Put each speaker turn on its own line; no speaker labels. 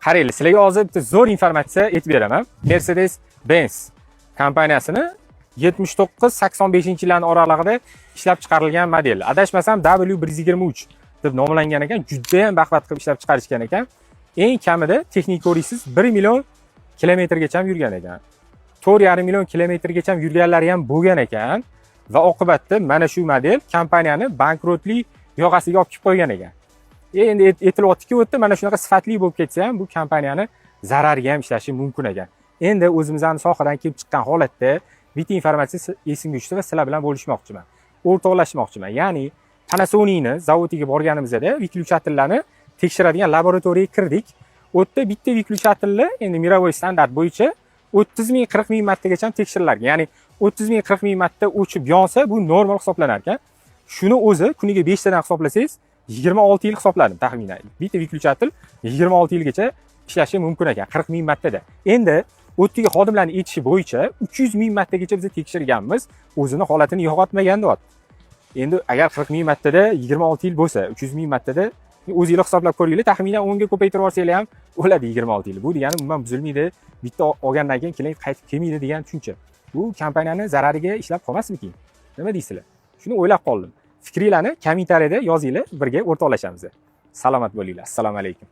Qaranglar, sizlarga hozir bitta zo'r informatsiya aytib beraman. Mercedes-Benz kompaniyasini 79-85-yillar oralig'ida ishlab chiqarilgan model. Adashmasam W123 deb nomlangan ekan. Juda ham baquvvat qilib ishlab chiqarishgan ekan. Eng kamida texnik ko'riksiz 1 million kilometrgacha yurgan ekan. 4,5 million kilometrgacha yurganlari ham bo'lgan ekan va oqibatda mana shu model kompaniyani bankrotlik yo'g'asiga olib kelib qo'ygan ekan. Endi aytilyaptiki, o'tda mana shunaqa sifatli bo'lib ketsa ham bu kompaniyani zarariga ham ishlashi mumkin ekan. Endi o'zimizning sohadan kelib chiqqan holatda bitta informatsiya esimga tushdi va sizlar bilan bo'lishmoqchiman. O'rtoqlashmoqchiman. Ya'ni Panasonic'ni zavodiga borganimizda vyuklyatorlarni tekshiradigan laboratoriyaga kirdik. O'tda bitta vyuklyatorni endi mirovoy standart bo'yicha 30 ming 40 ming martagacha tekshirilar. Ya'ni 30 ming 40 ming marta o'chib yonsa bu normal hisoblanar ekan. Shuni o'zi kuniga 5 tadan hisoblasangiz 26 yil hisobladim taxminan. Bitta vyuklyator 26 yilgacha ishlashi mumkin ekan 40 ming martada. Endi o'tdagi xodimlarning aytishi bo'yicha 300 ming martagacha biz tekshirganmiz, o'zini holatini yo'qotmagan deyapti. Endi agar 40 ming martada 26 yil bo'lsa, 300 ming martada o'zingizlar hisoblab ko'ringlar, taxminan 10 ga ko'paytirib olsanglar ham o'ladi 26 yil. Bu degani umuman buzilmaydi, bitta olgandan keyin qaytib kelmaydi degan tushuncha. Bu kompaniyani zarariga ishlab qolmasmikin? Nima deysizlar? Shuni o'ylab qoldim. Fikringlarni kommentariyada yozinglar, birga o'rtoqlashamiz. Salomat bo'linglar. Assalomu alaykum.